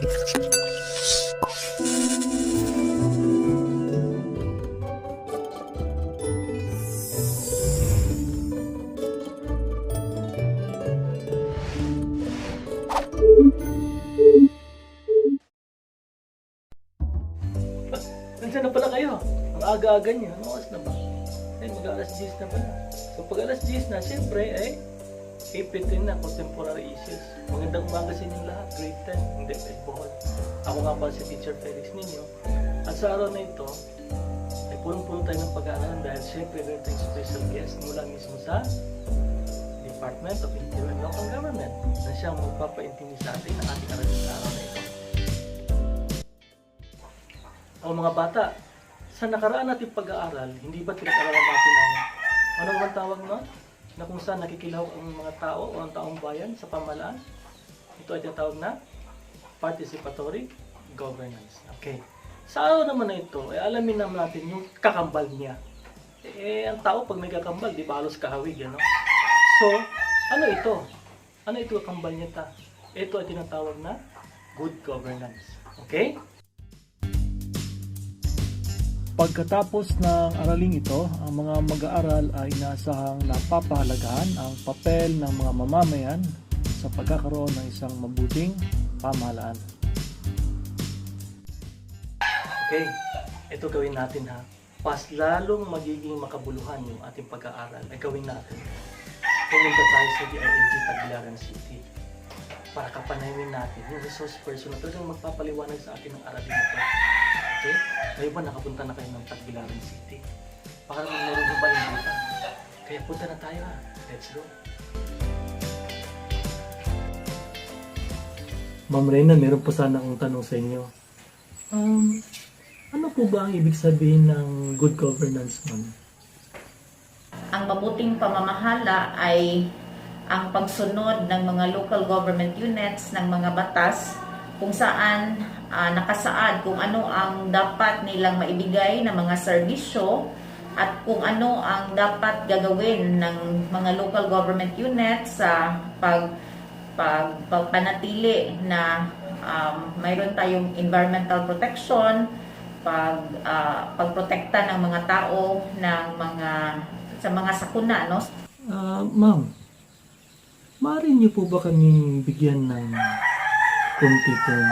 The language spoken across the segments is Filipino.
Nandiyan na pala kayo. Ang aga-aga niyo. Ano oras na ba? Ay, mag-alas 10 na pala. So pag alas 10 na, siyempre, ipitin na contemporary issues. Magandang umaga sa inyong lahat. Grade 10, hindi Bohol. Ako nga pala si Teacher Felix ninyo. At sa araw na ito, ay punong-puno tayo ng pag-aaral dahil siyempre meron tayong special guest mula mismo sa Department of Interior and Local Government na siyang magpapaintindi sa atin ng ating aralin sa araw na ito. O mga bata, sa nakaraan nating pag-aaral, hindi ba pinag-aralan natin ang ano naman tawag nun? Na kung saan nakikilaw ang mga tao o ang taong bayan sa pamahalaan? Ito ay tinatawag na participatory governance. Okay. Sa araw naman na ito, alamin naman natin yung kakambal niya. Ang tao pag may kakambal, di ba halos kahawig, ano? So, ano ito? Ano ito kakambal niya ta? Ito ay tinatawag na good governance. Okay? Pagkatapos ng araling ito, ang mga mag-aaral ay inaasahang napapahalagahan ang papel ng mga mamamayan sa pagkakaroon ng isang mabuting pamahalaan. Okay, ito gawin natin ha. Pas lalong magiging makabuluhan yung ating pag-aaral ay gawin natin. Pumunta tayo sa DILG Tagbilaran City para kapanayin natin yung resource person na talagang magpapaliwanag sa atin ng aralin ito. Okay? Kayo ba nakapunta na kayo ng Tagbilaran City? Baka naman meron ba yung data? Kaya punta na tayo ha. Let's go. Ma'am Reyna, meron po sana akong tanong sa inyo. Ano po ba ang ibig sabihin ng good governance, ma'am? Ang mabuting pamamahala ay ang pagsunod ng mga local government units ng mga batas kung saan nakasaad kung ano ang dapat nilang maibigay na mga serbisyo at kung ano ang dapat gagawin ng mga local government units sa pagpanatili na mayroon tayong environmental protection, pagprotekta ng mga tao sa mga sakuna, no? Ma'am, maaari niyo po ba kaming bigyan ng konti pong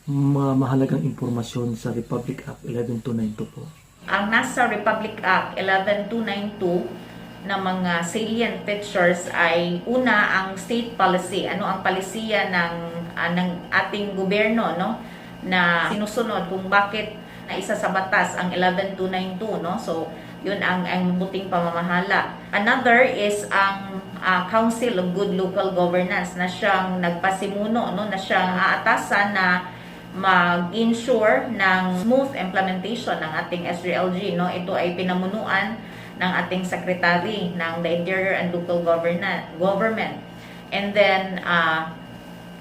mga mahalagang impormasyon sa Republic Act 11292 po? Ang nasa Republic Act 11292 na mga salient features ay una ang state policy, ano ang palisiya ng ating gobyerno, no, na sinusunod kung bakit na isa sa batas ang 11292, no. So yun ang mabuting pamamahala. Another is ang Council of Good Local Governance na siyang nagpasimuno, no, na siyang aatasan na mag-ensure ng smooth implementation ng ating SGLG, no. Ito ay pinamunuan ng ating Secretary ng the Interior and Local Government. And then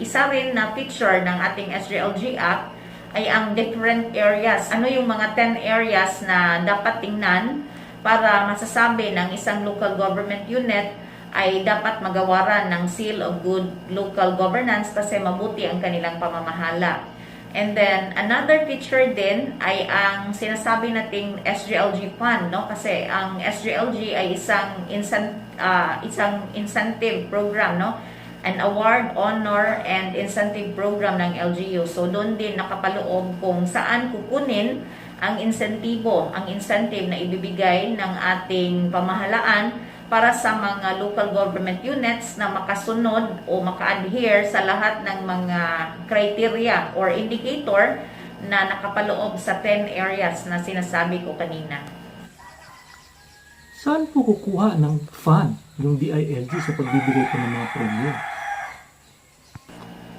isa rin na feature ng ating SGLG Act ay ang different areas. Ano yung mga 10 areas na dapat tingnan para masasabi ng isang local government unit ay dapat magawaran ng Seal of Good Local Governance kasi mabuti ang kanilang pamamahala. And then, another feature din ay ang sinasabi nating SGLG Fund, no? Kasi ang SGLG ay isang incentive program, no? An award, honor, and incentive program ng LGU. So, doon din nakapaloob kung saan kukunin ang incentive na ibibigay ng ating pamahalaan para sa mga local government units na makasunod o maka-adhere sa lahat ng mga criteria or indicator na nakapaloob sa 10 areas na sinasabi ko kanina. Saan po kukuha ng fund yung DILG sa pagbibigay po ng mga premyo?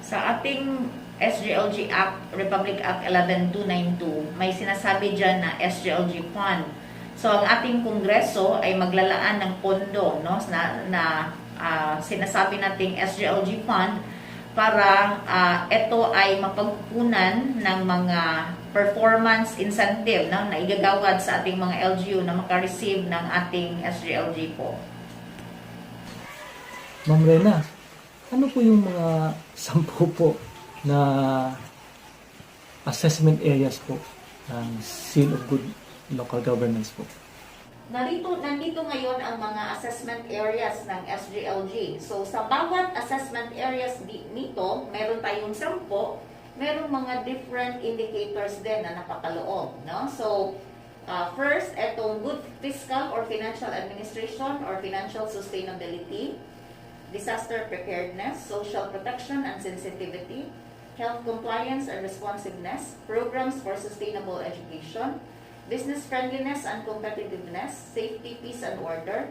Sa ating SGLG Act, Republic Act 11292, may sinasabi dyan na SGLG Fund. So, ang ating Kongreso ay maglalaan ng pondo, no, na sinasabi nating SGLG Fund para ito ay mapagkunan ng mga performance incentive, no, na igagawad sa ating mga LGU na makareceive ng ating SGLG po. Ma'am Reyna, ano po yung mga 10 po na assessment areas po ng Seal of Good Local Governance po. Nandito ngayon ang mga assessment areas ng SGLG. So sa bawat assessment areas nito, meron tayong 10, merong mga different indicators din na nakakaloob, no? So first, etong good fiscal or financial administration or financial sustainability, disaster preparedness, social protection and sensitivity, health compliance and responsiveness, programs for sustainable education, business friendliness and competitiveness, safety, peace and order,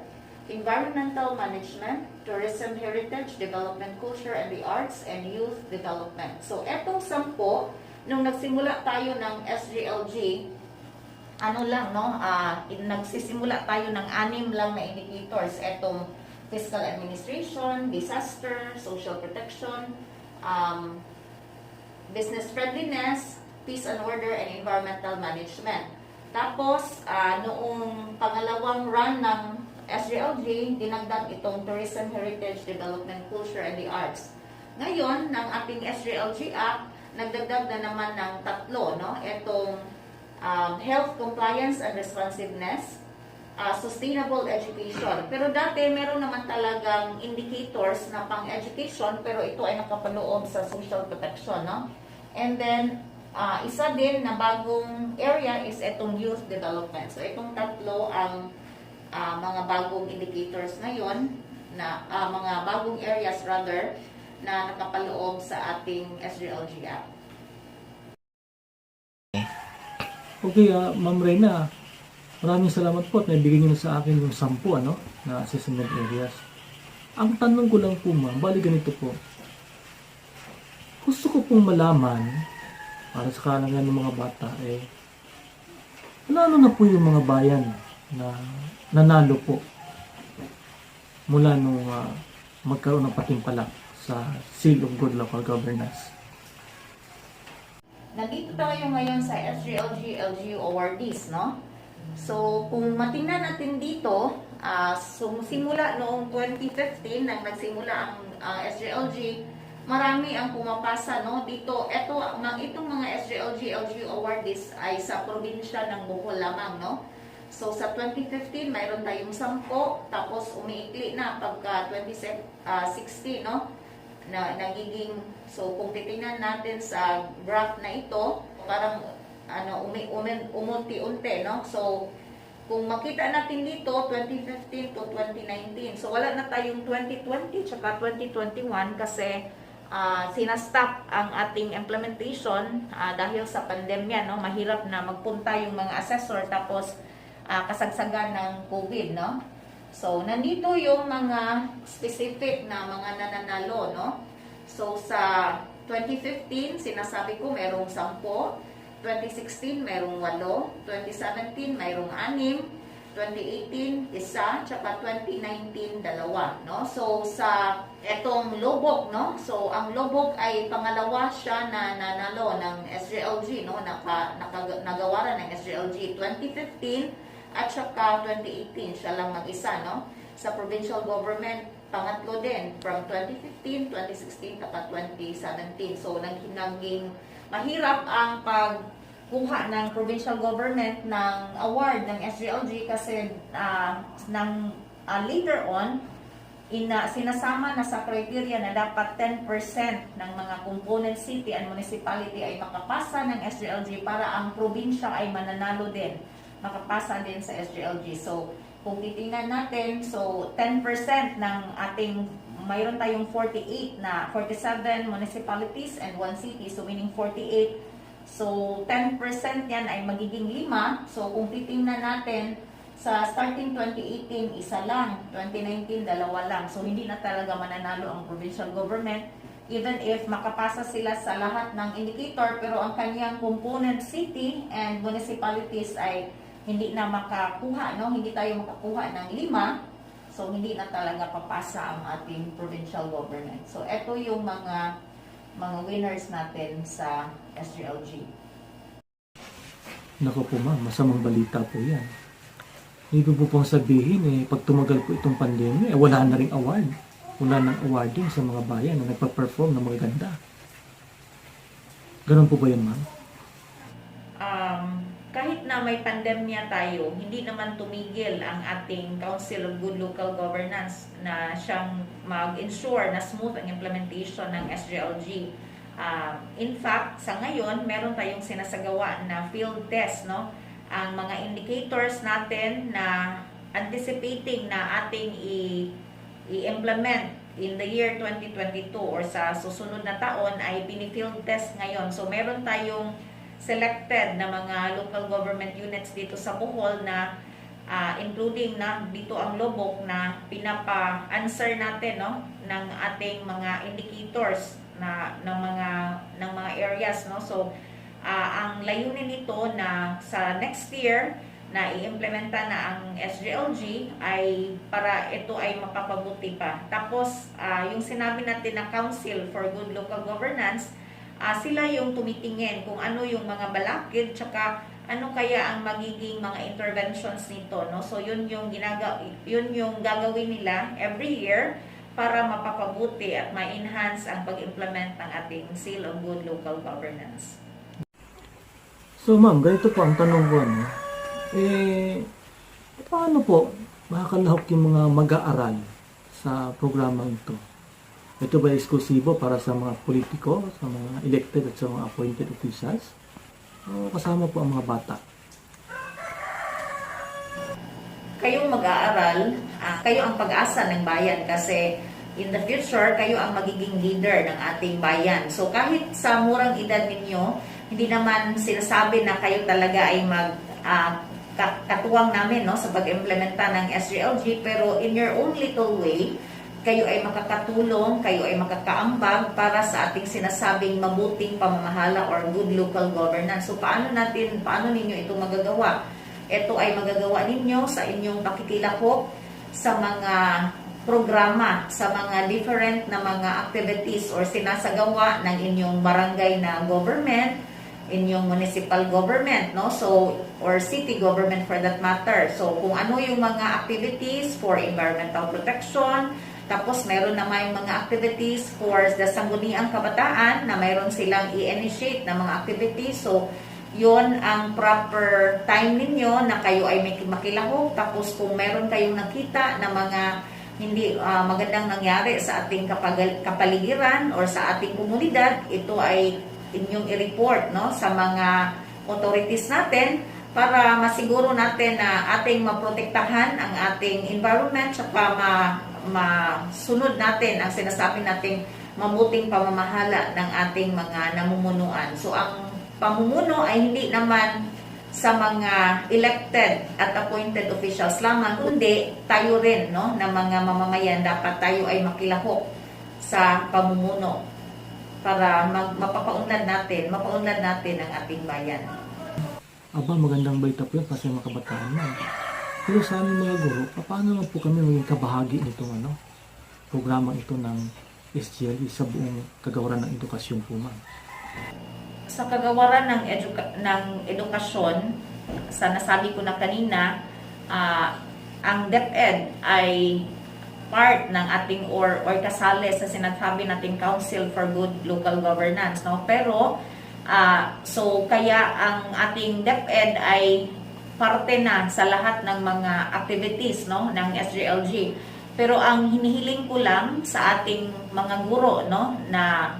environmental management, tourism heritage, development culture and the arts, and youth development. So, etong 10, nung nagsimula tayo ng SGLG, nagsisimula tayo ng 6 lang na indicators. Etong fiscal administration, disaster, social protection, business friendliness, peace and order, and environmental management. Tapos, noong pangalawang run ng SGLG, dinagdag itong Tourism Heritage, Development, Culture, and the Arts. Ngayon, ng ating SGLG Act, nagdagdag na naman ng 3, no? Itong Health Compliance and Responsiveness, Sustainable Education. Pero dati, meron naman talagang indicators na pang-education, pero ito ay nakapaloob sa social protection, no? And then, isa din na bagong area is itong youth development. So, itong 3 ang mga bagong indicators ngayon, na mga bagong areas rather, na nakapaloob sa ating SGLG Act. Okay, Ma'am Reyna, maraming salamat po at naibigay niyo na sa akin yung 10 na assessment areas. Ang tanong ko lang po, ma'am, bali ganito po. Gusto ko pong malaman, para sa kalangan ng mga bata, ano na po yung mga bayan na nanalo po mula nung magkaroon ng patimpalak sa Seal of Good Local Governance. Nandito tayo ngayon sa SGLG LGU awardees, no? So, kung matingnan natin dito, simula noong 2015 nang nagsimula ang SGLG, marami ang pumapasa, no? Dito, itong mga SGLG LGU awardees ay sa probinsya ng Bohol lamang, no? So, sa 2015, mayroon tayong 10, tapos umiikli na pagka 2016, no? Nagiging, so kung titingnan natin sa graph na ito, parang umunti-unti, no? So, kung makita natin dito, 2015 to 2019. So, wala na tayong 2020 tsaka 2021 kasi sinastop ang ating implementation dahil sa pandemya, no? Mahirap na magpunta yung mga assessor tapos kasagsagan ng COVID, no? So, nandito yung mga specific na mga nananalo, no? So, sa 2015, sinasabi ko merong 10, 2016 merong 8, 2017 merong 6, 2018 isa, tsaka 2019 2, no? So sa etong Lobok, no? So ang Lobok ay pangalawa siya na nanalo ng SGLG, no? Nagawaran ng SGLG 2015 at saka 2018 siya lang mag-isa, no? Sa provincial government, pangatlo din from 2015, 2016 at 2017. So naging mahirap ang kuha ng provincial government ng award ng SGLG kasi later on sinasama na sa criteria na dapat 10% ng mga component city and municipality ay makapasa ng SGLG para ang probinsya ay mananalo din, makapasa din sa SGLG. So kung titingnan natin, so 10% ng ating, mayroon tayong 47 municipalities and 1 city, so meaning 48. So, 10% yan ay magiging 5. So, kung titingnan natin, sa starting 2018, isa lang. 2019, 2 lang. So, hindi na talaga mananalo ang provincial government. Even if makapasa sila sa lahat ng indicator, pero ang kanyang component city and municipalities ay hindi na makakuha, no? Hindi tayo makakuha ng 5. So, hindi na talaga papasa ang ating provincial government. So, ito yung mga winners natin sa SGLG. Naku po ma'am, masamang balita po yan. Ibig po pong sabihin, pag tumagal po itong pandemya, wala na ring award. Wala nang awarding sa mga bayan na nagpa-perform na magaganda. Ganun po ba yun, ma'am? Kahit na may pandemya tayo, hindi naman tumigil ang ating Council of Good Local Governance na siyang mag-ensure na smooth ang implementation ng SGLG. In fact, sa ngayon, meron tayong sinasagawa na field test, no? Ang mga indicators natin na anticipating na ating i-implement in the year 2022 or sa susunod na taon ay pini-field test ngayon. So, meron tayong selected na mga local government units dito sa Bohol na including na dito ang Lobok na pinapa-answer natin, no, ng ating mga indicators ng mga areas, no. So ang layunin nito na sa next year na i-implementa na ang SGLG ay para ito ay mapapabuti pa. Tapos yung sinabi natin na Council for Good Local Governance, sila yung tumitingin kung ano yung mga balakid tsaka ano kaya ang magiging mga interventions nito, no? So yun yung gagawin nila every year para mapapabuti at ma-enhance ang pag-implement ng ating Seal of Good Local Governance. So ma'am, ganito po ang tanong ko, ano? Paano po makakalahok yung mga mag-aaral sa programang ito? Ito ba eksklusibo para sa mga politiko, sa mga elected at sa mga appointed officials? O kasama po ang mga bata? Kayong mag-aaral, kayo ang pag-asa ng bayan kasi in the future, kayo ang magiging leader ng ating bayan. So kahit sa murang edad ninyo, hindi naman sinasabi na kayo talaga ay katuwang namin, no, sa pag-implementa ng SGLG, pero in your own little way, kayo ay makakatulong, kayo ay makakaambag para sa ating sinasabing mabuting pamamahala or good local governance. So paano ninyo ito magagawa? Ito ay magagawa ninyo sa inyong pakikilahok sa mga programa, sa mga different na mga activities or sinasagawa ng inyong barangay na government, inyong municipal government, no? So, or city government for that matter. So, kung ano yung mga activities for environmental protection, tapos meron naman yung mga activities for the Sangguniang Kabataan na mayroon silang i-initiate na mga activities. So, yon ang proper time ninyo na kayo ay makilahok. Tapos kung meron kayong nakita na mga hindi magandang nangyari sa ating kapaligiran or sa ating komunidad, ito ay inyong i-report, no, sa mga authorities natin para masiguro natin na ating maprotektahan ang ating environment tsaka masunod natin ang sinasabi nating mabuting pamamahala ng ating mga namumunuan. So ang pamumuno ay hindi naman sa mga elected at appointed officials lamang, kundi tayo rin, no, na mga mamamayan, dapat tayo ay makilahok sa pamumuno para mapapaunlad natin ang ating bayan. Aba, magandang balita po yun kasi mga kabataan na. Pero sa aming mga guro, paano naman po kami maging kabahagi nitong programang ito ng SGLG sa buong kagawaran ng edukasyon po, ma'am? Sa kagawaran ng edukasyon, sa nasabi ko na kanina, ang DepEd ay part ng ating or kasali sa sinasabi nating Council for Good Local Governance, no? Pero so kaya ang ating DepEd ay parte na sa lahat ng mga activities, no, ng SGLG. Pero ang hinihiling ko lang sa ating mga guro, no, na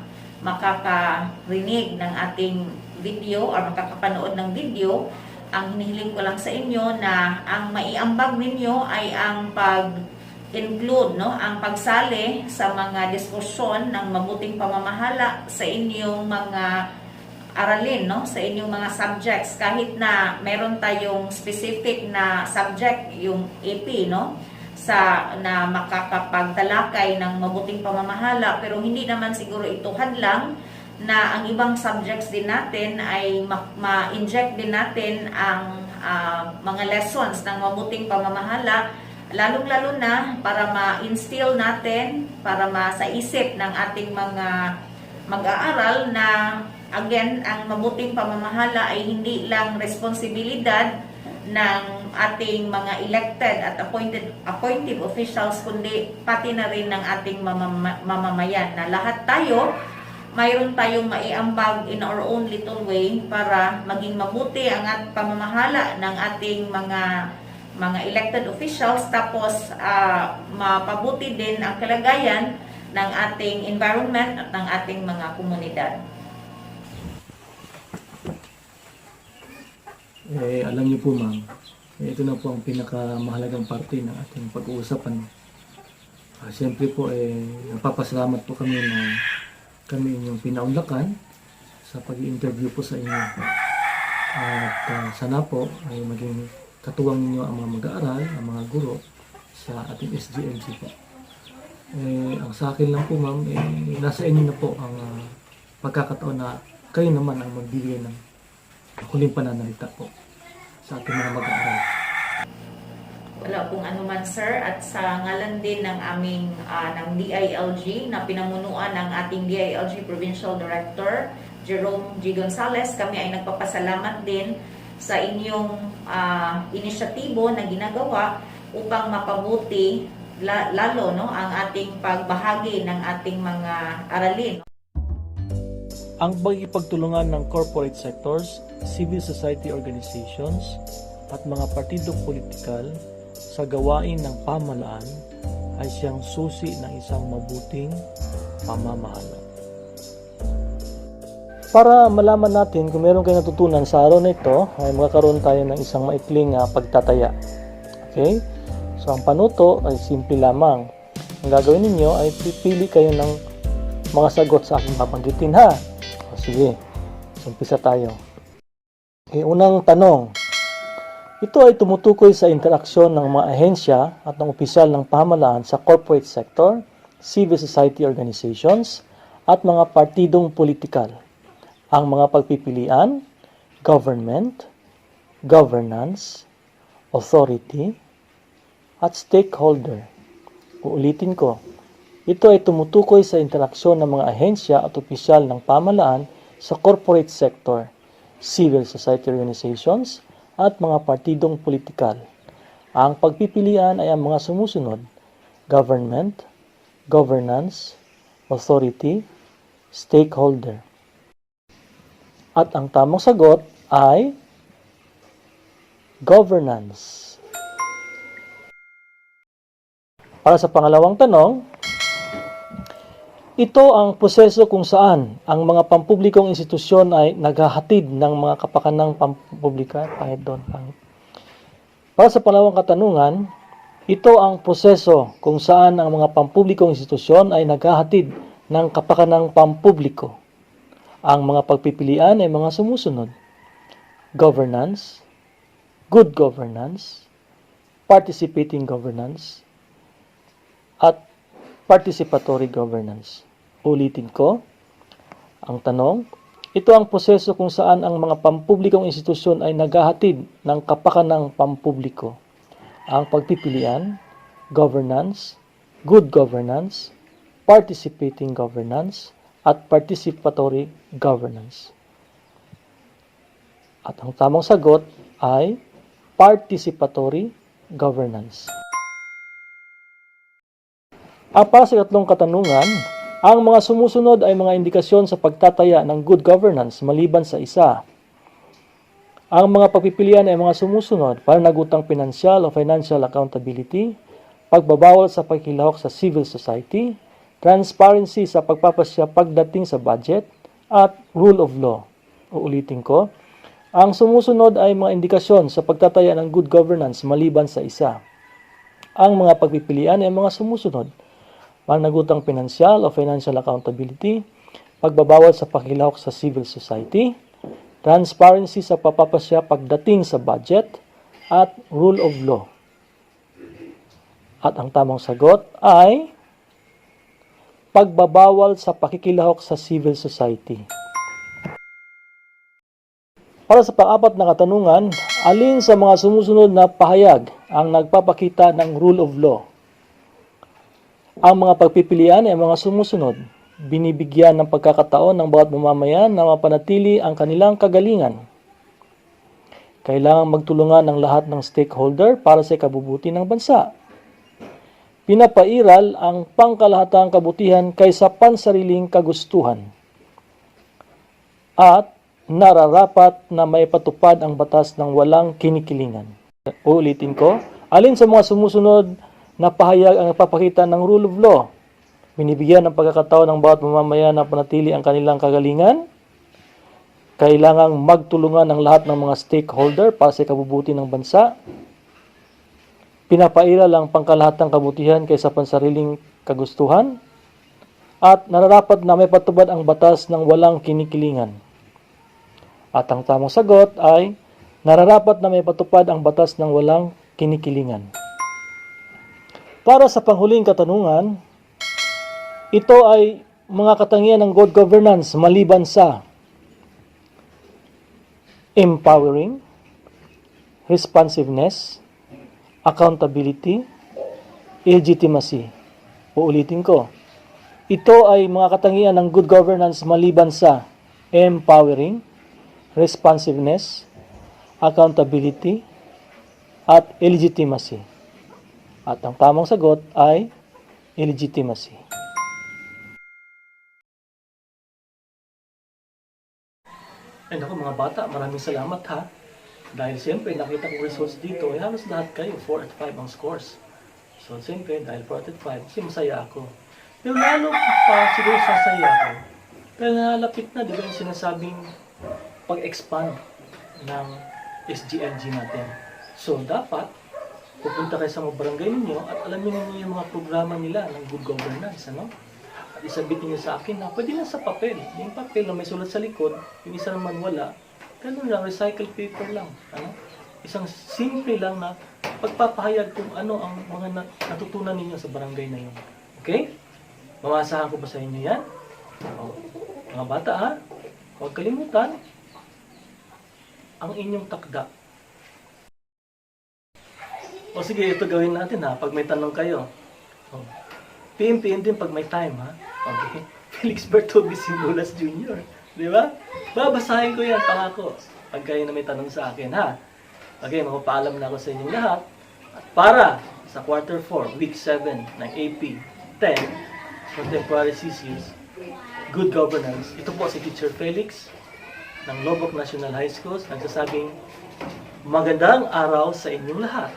makakarinig ng ating video or makakapanood ng video, ang hinihiling ko lang sa inyo na ang maiambag ninyo ay ang pag-include, no, ang pagsali sa mga diskusyon ng mabuting pamamahala sa inyong mga aralin, no, sa inyong mga subjects. Kahit na meron tayong specific na subject, yung AP, no, na makakapagtalakay ng mabuting pamamahala, pero hindi naman siguro ito hadlang na ang ibang subjects din natin ay ma-inject din natin ang mga lessons ng mabuting pamamahala, lalong-lalo na para ma-instill natin, para sa isip ng ating mga mag-aaral na again, ang mabuting pamamahala ay hindi lang responsibilidad ng ating mga elected at appointed officials, kundi pati na rin ng ating mamamayan, na lahat tayo mayroon tayong maiambag in our own little way para maging mabuti ang pamamahala ng ating mga elected officials, tapos mapabuti din ang kalagayan ng ating environment at ng ating mga komunidad. Alam niyo po ma'am, ito na po ang pinakamahalagang parte ng ating pag-uusapan. Siyempre po, napapasalamat po kami na kami inyong pinaunlakan sa pag-i-interview po sa inyo. At sana po ay maging katuwang ninyo ang mga mag-aaral, ang mga guro sa ating SGLG po. Ang sa akin lang po ma'am, nasa inyo na po ang pagkakataon na kayo naman ang magbibigay ng huling pananalita po sa ating mga mag-aaral. Wala pong anuman sir, at sa ngalan din ng aming ng DILG na pinamunuan ng ating DILG Provincial Director Jerome G. Gonzales, kami ay nagpapasalamat din sa inyong inisyatibo na ginagawa upang mapabuti lalo ang ating pagbahagi ng ating mga aralin. Ang pagkikipagtulungan ng corporate sectors, civil society organizations, at mga partidong politikal sa gawain ng pamahalaan ay siyang susi ng isang mabuting pamamahala. Para malaman natin kung meron kayong natutunan sa araw na ito, ay magkakaroon tayo ng isang maikling pagtataya. Okay? So, ang panuto ay simple lamang. Ang gagawin ninyo ay pipili kayo ng mga sagot sa aking babanggitin ha. O, sige, so, umpisa tayo. Okay, unang tanong. Ito ay tumutukoy sa interaksyon ng mga ahensya at ng opisyal ng pamahalaan sa corporate sector, civil society organizations, at mga partidong politikal. Ang mga pagpipilian, government, governance, authority, at stakeholder. Uulitin ko. Ito ay tumutukoy sa interaksyon ng mga ahensya at opisyal ng pamahalaan sa corporate sector, civil society organizations, at mga partidong politikal. Ang pagpipilian ay ang mga sumusunod: government, governance, authority, stakeholder. At ang tamang sagot ay governance. Para sa pangalawang tanong, ito ang proseso kung saan ang mga pampublikong institusyon ay naghahatid ng mga kapakanang pampublika. Para sa pangalawang katanungan, ito ang proseso kung saan ang mga pampublikong institusyon ay naghahatid ng kapakanang pampubliko. Ang mga pagpipilian ay mga sumusunod: governance, good governance, participating governance, at participatory governance. Ulitin ko, ang tanong, ito ang proseso kung saan ang mga pampublikong institusyon ay naghahatid ng kapakanang pampubliko. Ang pagpipilian, governance, good governance, participating governance, at participatory governance. At ang tamang sagot ay participatory governance. Para sa ikatlong katanungan, ang mga sumusunod ay mga indikasyon sa pagtataya ng good governance maliban sa isa. Ang mga pagpipilian ay mga sumusunod: pananagutang pinansyal o financial accountability, pagbabawal sa pakikilahok sa civil society, transparency sa pagpapasya pagdating sa budget, at rule of law. Uulitin ko, ang sumusunod ay mga indikasyon sa pagtataya ng good governance maliban sa isa. Ang mga pagpipilian ay mga sumusunod: pananagutang pinansyal o financial accountability, pagbabawal sa pakikilahok sa civil society, transparency sa pagpapasya pagdating sa budget, at rule of law. At ang tamang sagot ay pagbabawal sa pakikilahok sa civil society. Para sa pang-apat na katanungan, alin sa mga sumusunod na pahayag ang nagpapakita ng rule of law? Ang mga pagpipilian ay mga sumusunod: binibigyan ng pagkakataon ng bawat mamamayan na mapanatili ang kanilang kagalingan. Kailangang magtulungan ng lahat ng stakeholder para sa ikabubuti ng bansa. Pinapairal ang pangkalahatang kabutihan kaysa pansariling kagustuhan. at nararapat na maipatupad ang batas ng walang kinikilingan. Uulitin ko, alin sa mga sumusunod na pahayag ang nagpapakita ng rule of law? Binibigyan ng pagkakataon ng bawat mamamayan na panatili ang kanilang kagalingan. Kailangang magtulungan ng lahat ng mga stakeholder para sa ikabubuti ng bansa. Pinapairal ang pangkalahatang kabutihan kaysa pansariling kagustuhan. At nararapat na may patubad ang batas ng walang kinikilingan. At ang tamang sagot ay nararapat na may patupad ang batas ng walang kinikilingan. Para sa panghuling katanungan, ito ay mga katangian ng good governance maliban sa empowering, responsiveness, accountability, legitimacy. Uulitin ko. Ito ay mga katangian ng good governance maliban sa empowering, responsiveness, accountability, at legitimacy. At ang tamang sagot ay legitimacy. Ay naku mga bata, maraming salamat ha. Dahil siyempre nakita kong results dito, ay halos lahat kayo 4 at 5 ang scores. So siyempre dahil 4 at 5, kasi masaya ako. Pero lalo pa siguro sasaya ako. Pero nalapit na, di ba yung sinasabing pag-expand ng SGLG natin. So dapat, pupunta kayo sa mga barangay ninyo at alamin niyo yung mga programa nila ng good governance, ano? At isabit niyo sa akin na pwede na sa papel. Yung papel na may sulat sa likod, yung isa naman wala, ganun lang, recycled paper lang. Ano? Isang simple lang na pagpapahayag kung ano ang mga natutunan ninyo sa barangay na yun. Okay? Mamasahan ko ba sa inyo yan? O, mga bata ha, huwag kalimutan ang inyong takda. O sige, ito gawin natin ha, pag may tanong kayo. O, PM din pag may time ha. Okay? Felix Bertobi Simbulas Jr. Di ba? Babasahin ko yan, pangako. Pag kayo na may tanong sa akin ha. Okay, magpapaalam na ako sa inyong lahat. At para sa quarter 4, week 7 ng AP 10, Contemporary CCUs, Good Governance. Ito po si Teacher Felix ng Lobok National High Schools nagsasabing magandang araw sa inyong lahat.